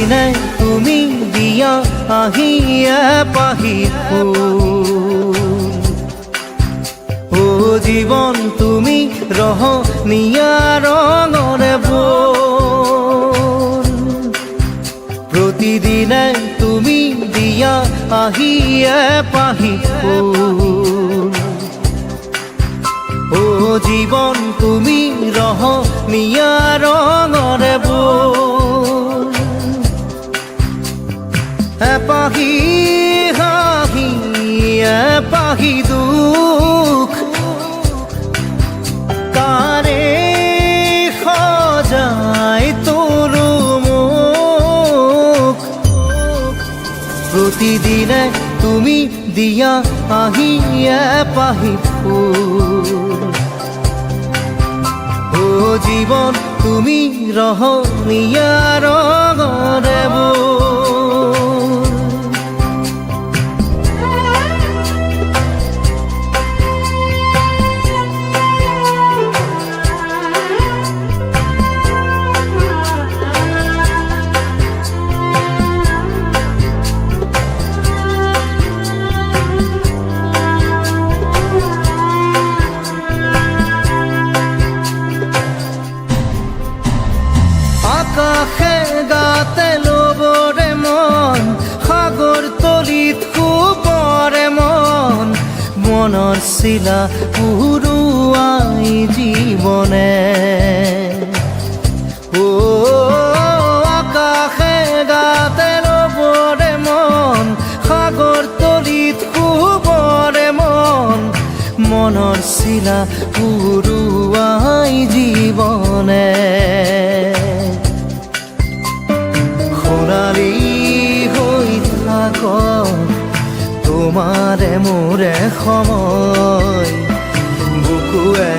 প্ৰতিদিনে তুমি দিয়া আহিয়ে পাহি ফুল ও জীৱন তুমি ৰহনীয়া ৰঙৰে বল প্ৰতিদিনে তুমি দিয়া আহিয়ে পাহি ফুল ও জীৱন তুমি ৰহনীয়া ৰঙৰে বল এপাহি হাঁহি এপাহি দুখ কাৰে সজাই তোৰো মুখ প্ৰতিদিনে তুমি দিয়া আহিয়ে পাহি ফুল ও জীৱন তুমি ৰহনীয়া ৰঙৰে বল আকাশে গাতে ল'বৰে মন সাগৰ তলিত শুবৰে মন মনৰ চিলা উৰুৱাই জীৱনে ও আকাশে গাতে ল'বৰে মন সাগৰ তলিত শুবৰে মন মনৰ চিলা উৰুৱাই জীৱনে সোণালী হৈ থাক তোমাৰে মোৰে সময় বুকুৱে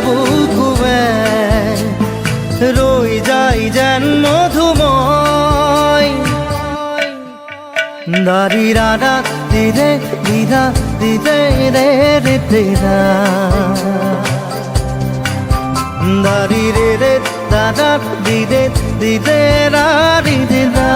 বুকুৱে ৰৈ যায় যেন মধুময় দাৰি ৰাধা দিদে দিদা দিদে ৰে ৰে তেৰা দারি রে রে দাদা দিদে দিদে রা দিদে দা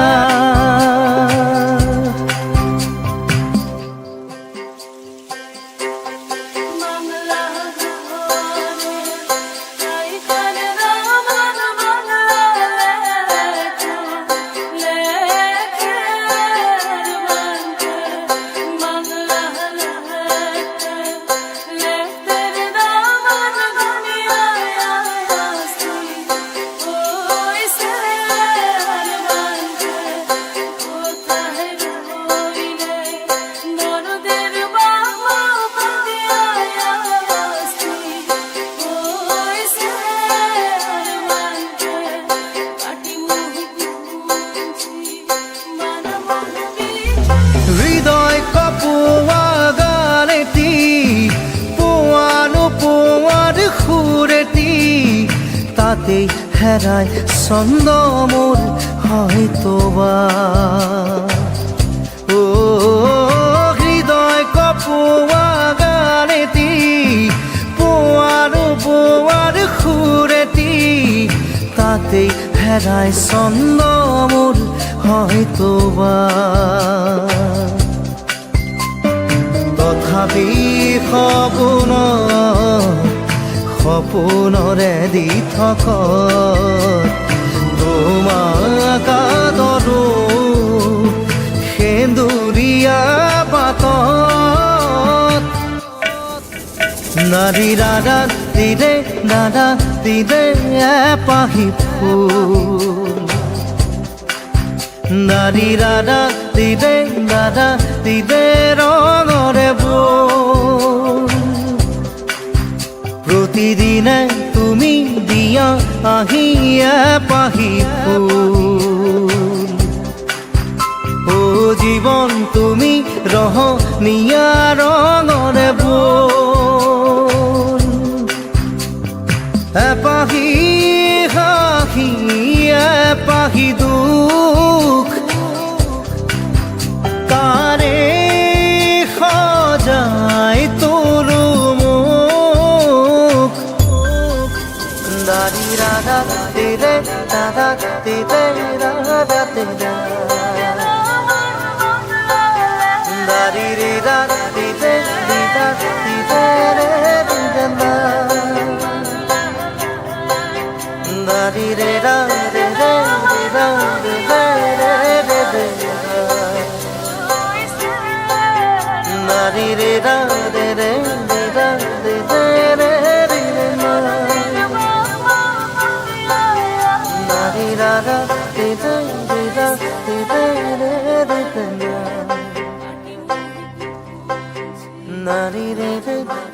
হৃদয় কপোৱা গানেটি পোৱানো পোৱাৰ সুৰেটি তাতেই হেৰাই ছন্দ মোৰ হয়তোবা ও হৃদয় কপোৱা গানেটি পোৱানো পোৱাৰ সুৰেটি তাতেই হেৰাই ছন্দ মোৰ হয়তোবা তথাপি সপোনৰে দি থক তোমাক আদৰো সেন্দুৰীয়া পাতত নাৰী ৰাধা দিদে দাদা দিদে এপাহি ফুল নাৰী ৰাধা দিদে দাদা দিদে ৰঙৰে বল প্ৰতিদিনে তুমি দিয়া আহিয়ে পাহি ফুল ও জীৱন তুমি ৰহনীয়া ৰঙৰে বল এপাহি হাঁহি এপাহি দুখ কাৰে সজাই তোৰো মুখ দাৰি Radha di re da da di re da da di da da di re da di re di da di re re di da da di re da di re di da di re re re re da di re da di re di da di re re re re na da di da da di da di da di re re re re na da di re re